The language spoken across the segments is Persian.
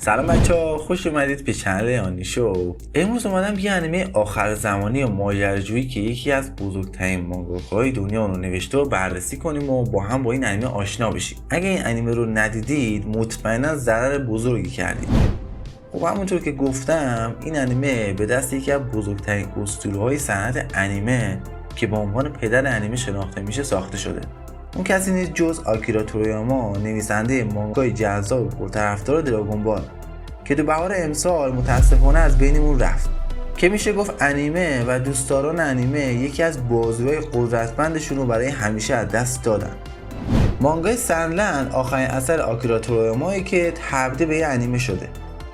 سلام بچه‌ها، خوش اومدید به کانال آنیشو. امروز اومدم یه انیمه آخر زمانی و ماجراجویی که یکی از بزرگترین مانگاکاهای دنیا رو نوشته و بررسی کنیم و با هم با این انیمه آشنا بشیم. اگه این انیمه رو ندیدید مطمئنا ضرر بزرگی کردید. خب همونطور که گفتم این انیمه به دست یکی از بزرگترین اسطوره‌های صنعت انیمه که با عنوان پدر انیمه شناخته میشه ساخته شده. اون کسی نیست جز آکیرا توریاما، نویسنده مانگای جذاب و پرطرفدار دراگون بال که تو بهار امسال متاسفانه از بینمون رفت، که میشه گفت انیمه و دوستداران انیمه یکی از بازوهای قدرتمندشون رو برای همیشه از دست دادن. مانگای سنلند آخرین اثر آکیرا توریامایی که تبدیل به یه انیمه شده.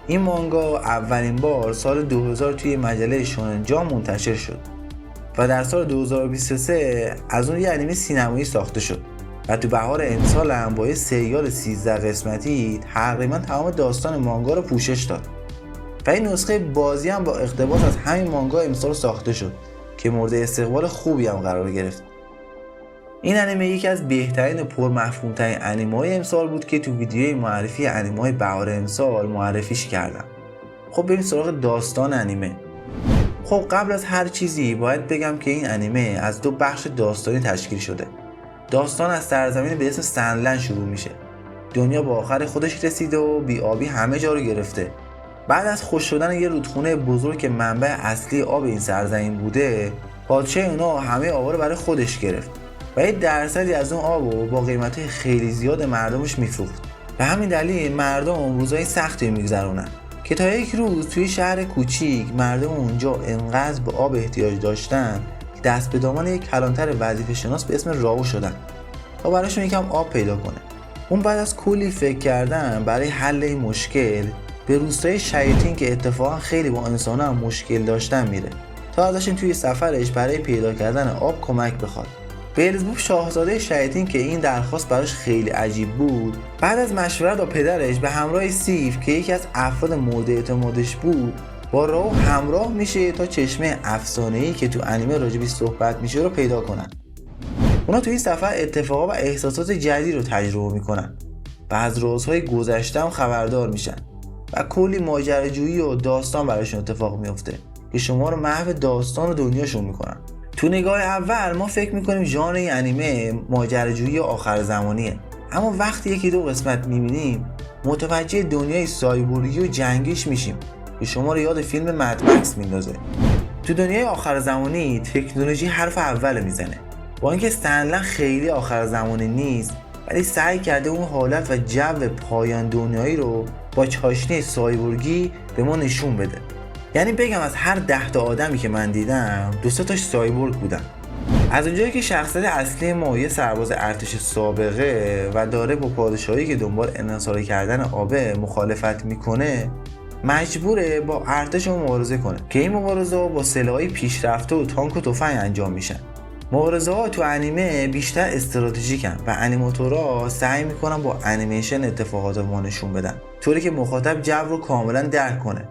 این مانگا اولین بار سال 2000 توی مجله شونن جامپ منتشر شد و در سال 2023 از اون یه انیمه سینمایی ساخته شد و تو بهار امسال هم با یه سریال 13 قسمتی تقریبا تمام داستان مانگا رو پوشش داد و این نسخه بازی هم با اقتباس از همین مانگا امسال ساخته شد که مورد استقبال خوبی هم قرار گرفت. این انیمه یکی از بهترین و پرمفهوم‌ترین انیمه‌های امسال بود که تو ویدیوی معرفی انیمه‌های بهار امسال معرفیش کردم. خب بریم سراغ داستان انیمه. خب قبل از هر چیزی باید بگم که این انیمه از دو بخش داستانی تشکیل شده. داستان از سرزمین به اسم سنلند شروع میشه. دنیا با آخر خودش رسیده و بی‌آبی همه جا رو گرفته. بعد از خشک شدن یه رودخونه بزرگ که منبع اصلی آب این سرزمین بوده، پادشاه اونا همه آبا رو برای خودش گرفت و یه درصدی از اون آبو با قیمت‌های خیلی زیاد مردمش میفروخت. به همین دلیل مردم روزای سختی میگذرونن که تا یک روز توی شهر کوچیک مردم اونجا انقدر به آب احتیاج داشتن که دست به دامان یک کلانتر وظیفه شناس به اسم راو شدن تا براشون یکم آب پیدا کنه. اون بعد از کلی فکر کردن برای حل این مشکل به روستای شیاطین که اتفاقا خیلی با انسان‌ها هم مشکل داشتن میره تا ازشون توی سفرش برای پیدا کردن آب کمک بخواد. بیلزبوب شاهزاده شیاطین که این درخواست براش خیلی عجیب بود، بعد از مشورت با پدرش به همراه سیف که یکی از افراد مورد اعتمادش بود با راو همراه میشه تا چشمه افسانه‌ای که تو انیمه راجبش صحبت میشه رو پیدا کنن. اونا تو این سفر اتفاقا و احساسات جدید رو تجربه میکنن و از رازهای گذشته هم خبردار میشن و کلی ماجراجویی و داستان براشون اتفاق میفته که شما رو محو داستان و دنیاشون میکنن. تو نگاه اول ما فکر میکنیم ژانر این انیمه ماجراجویی آخر زمانیه، اما وقتی یکی دو قسمت میبینیم متوجه دنیای سایبورگی و جنگیش میشیم که شما رو یاد فیلم مدمکس میندازه. تو دنیای آخر زمانی تکنولوژی حرف اول میزنه، با اینکه سنلند خیلی آخر زمانی نیست ولی سعی کرده اون حالت و جو پایان دنیایی رو با چاشنی سایبورگی به ما نشون بده. یعنی بگم از هر 10 تا آدمی که من دیدم 2-3 تاش سایبورگ بودن. از اونجایی که شخصیت اصلی ما یه سرباز ارتش سابقه و داره با پادشاهی که دنبال انحصار کردن آبه مخالفت میکنه، مجبوره با ارتش مبارزه کنه که این مبارزه با سلاحی پیشرفته و تانک و تفنگ انجام میشن. مبارزه ها تو انیمه بیشتر استراتژیکن و انیماتورها سعی میکنن با انیمیشن اتفاقات ما نشون بدن طوری که مخاطب جو رو کاملا درک کنه.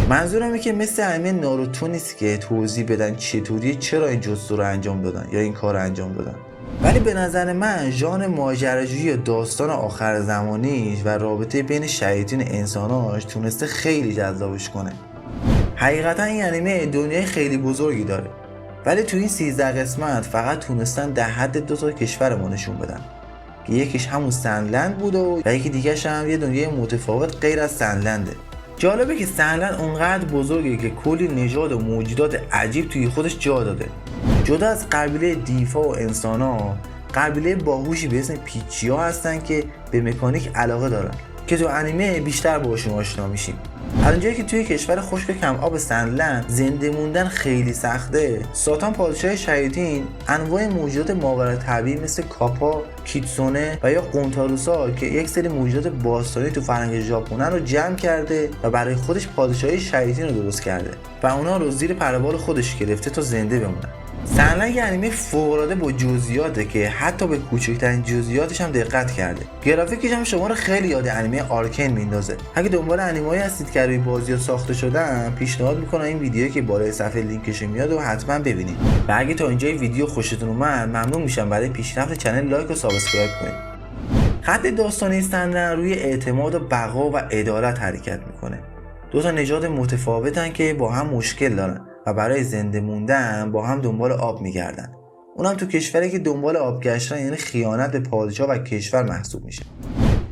منظورم اینه که مثل انیمه ناروتو نیست که توضیح بدن چطوری چرا این جستجو رو انجام دادن یا این کار رو انجام دادن، ولی به نظر من ژانر ماجراجویی و داستان آخر زمانیش و رابطه بین شیاطین و انساناش تونسته خیلی جذابش کنه. حقیقتا این انیمه دنیای خیلی بزرگی داره ولی تو این 13 قسمت فقط تونستن در حد 2 تا کشور ما نشون بدن که یکیش همون سنلند بود و یکی دیگه‌ش هم یه دنیای متفاوت غیر از سنلنده. جالبه که سنلند اونقدر بزرگه که کلی نژاد و موجودات عجیب توی خودش جا داده. جدا از قبیله دیفا و انسانا، قبیله باهوشی به اسم پیچیا هستن که به مکانیک علاقه دارن که تو انیمه بیشتر باهاشون آشنا میشیم. از اونجایی که توی کشور خشک کم آب سنلند زنده موندن خیلی سخته، ساتان پادشاه شیاطین انواع موجودات ماورالطبیعی مثل کاپا، کیتسونه و یا قونتاروسا که یک سری موجودات باستانی تو فرهنگ ژاپن رو جمع کرده و برای خودش پادشاهی شیاطین رو درست کرده و اونا رو زیر پروبال خودش گرفته تا زنده بمونن. سنلند یه انیمه فوق‌العاده با جزئیاته که حتی به کوچکترین جزئیاتش هم دقت کرده. گرافیکش هم شما رو خیلی یاد انیمه آرکین میندازه. اگه دنبال انیمه‌ای هستید که روی بازی‌ها ساخته شدن، پیشنهاد می‌کنم این ویدیویی که بالای صفحه لینکش میاد و حتما ببینید. و اگه تا اینجای ویدیو خوشتون اومد، ممنون میشم برای پیشرفت کانال لایک و سابسکرایب کنید. خط داستانی سندن روی اعتماد و بقا و عدالت حرکت میکنه. دو تا نژاد متفاوتن که با هم مشکل دارن و برای زنده موندن با هم دنبال آب میگردن. اونم تو کشوری که دنبال آب گشتن یعنی خیانت به پادشاه و کشور محسوب میشه.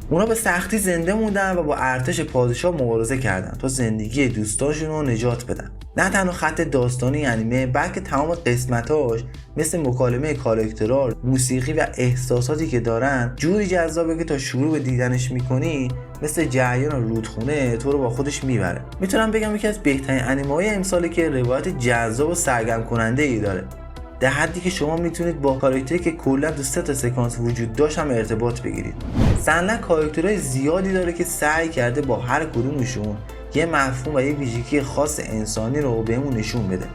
اونا به سختی زنده موندن و با ارتش پادشاه مبارزه کردن تا زندگی دوستاشون رو نجات بدن. نه تنها خط داستانی انیمه بلکه تمام قسمتاش مثل مکالمه کاراکترها، موسیقی و احساساتی که دارن جوری جذابه که تا شروع به دیدنش میکنی مثل جریان رودخونه تو رو با خودش میبره. میتونم بگم یکی از بهترین انیمه‌های امساله که روایت جذاب و سرگرم کننده ای داره. در حدی که شما میتونید با کاراکتری که کلا تو 3 تا سکانس وجود داشت هم ارتباط بگیرید. سنلا کاراکترهای زیادی داره که سعی کرده با هر کدومشون یه مفهوم و یه ویژگی خاص انسانی رو بهمون نشون بده.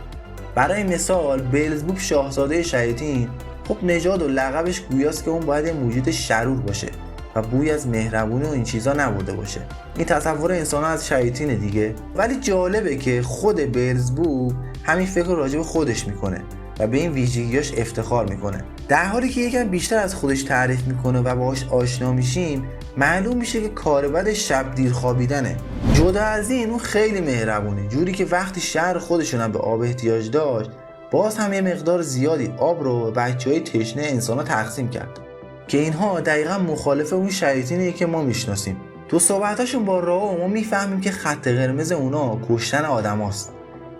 برای مثال بیلزبوب شاهزاده شیاطین خب نژاد و لقبش گویاست که اون باید یه موجود شرور باشه و بوی از مهربونی و این چیزا نبرده باشه. این تصور انسان‌ها از شیاطین دیگه. ولی جالبه که خود بیلزبوب همین فکر رو راجع به خودش میکنه و به این ویژگیاش افتخار میکنه. در حالی که یکم بیشتر از خودش تعریف میکنه و باهاش آشنا میشیم معلوم میشه که کار بدش شب دیر خوابیدنه. جدا از این اون خیلی مهربونه، جوری که وقتی شهر خودشون هم به آب احتیاج داشت باز هم یه مقدار زیادی آب رو به بچهای تشنه انسانا تقسیم کرد که اینها دقیقا مخالف اون شیاطینیه که ما میشناسیم. تو صحبتاشون با راو ما میفهمیم که خط قرمز اونا کشتن آدماست.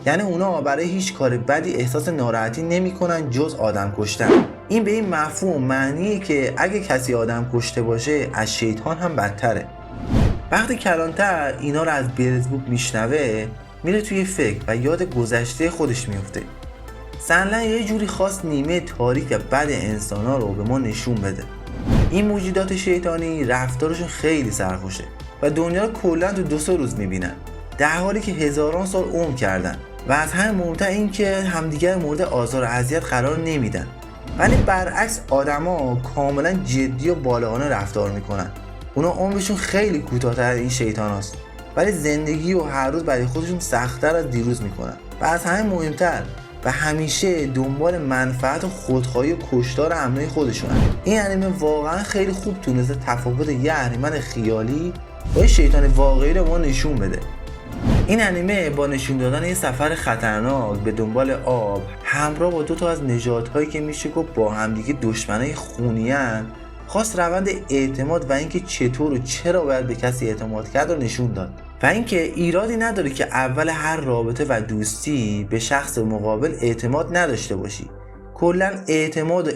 یعنی اونا برای هیچ کار بدی احساس ناراحتی نمی‌کنن جز آدم کشتن. این به این مفهوم معنیه که اگه کسی آدم کشته باشه از شیطان هم بدتره. وقتی کلانتر اینا رو از بیلزبوب میشنوه میره توی فکر و یاد گذشته خودش میفته. سنلا یه جوری خاص نیمه تاریک و بد انسانا رو به ما نشون بده. این موجودات شیطانی رفتارشون خیلی سرخوشه و دنیا رو کلا تو 2-3 روز میبینن، در حالی که هزاران سال عمر کردن و از همین مهمتر این که همدیگر مورد آزار و اذیت قرار نمیدن. ولی برعکس آدما کاملا جدی و بالغانه رفتار میکنن. اونا عمرشون خیلی کوتاه‌تر از این شیطاناست ولی زندگی و هر روز برای خودشون سخت‌تر از دیروز میکنن و از همین مهمتر و همیشه دنبال منفعت و خودخواهی و کشتار همراه خودشونن. این انیمه واقعا خیلی خوب تونسته تفاوت یه اهریمن خیالی با یه شیطان واقعی رو ما نشون بده. این انیمه با نشون دادن یه سفر خطرناک به دنبال آب همراه با 2 تا از نژادهایی که میشه گفت با همدیگه دشمنای خونیان خواست روند اعتماد و اینکه چطور و چرا باید به کسی اعتماد کرد رو نشون داد و اینکه ایرادی نداره که اول هر رابطه و دوستی به شخص مقابل اعتماد نداشته باشی. کلا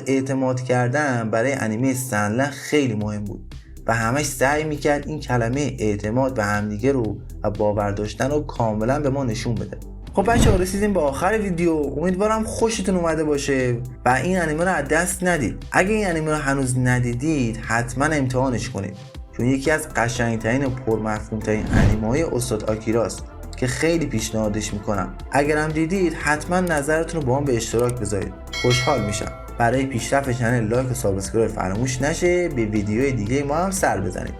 اعتماد کردن برای انیمه سنلا خیلی مهم بود و همش سعی میکرد این کلمه اعتماد به همدیگه رو و باور داشتن رو کاملا به ما نشون بده. خب بچه‌ها رسیدیم به آخر ویدیو. امیدوارم خوشتون اومده باشه و این انیمه رو از دست ندید. اگه این انیمه رو هنوز ندیدید حتما امتحانش کنید چون یکی از قشنگترین و پرمفهومترین انیمه‌های استاد آکیراست که خیلی پیشنهادش میکنم. اگرم دیدید حتما نظرتون رو با هم به اشتراک بذارید. خوشحال میشم. برای پیشرفت چنل لایک و سابسکرایب فراموش نشه. به ویدیوهای دیگه ما هم سر بزنید.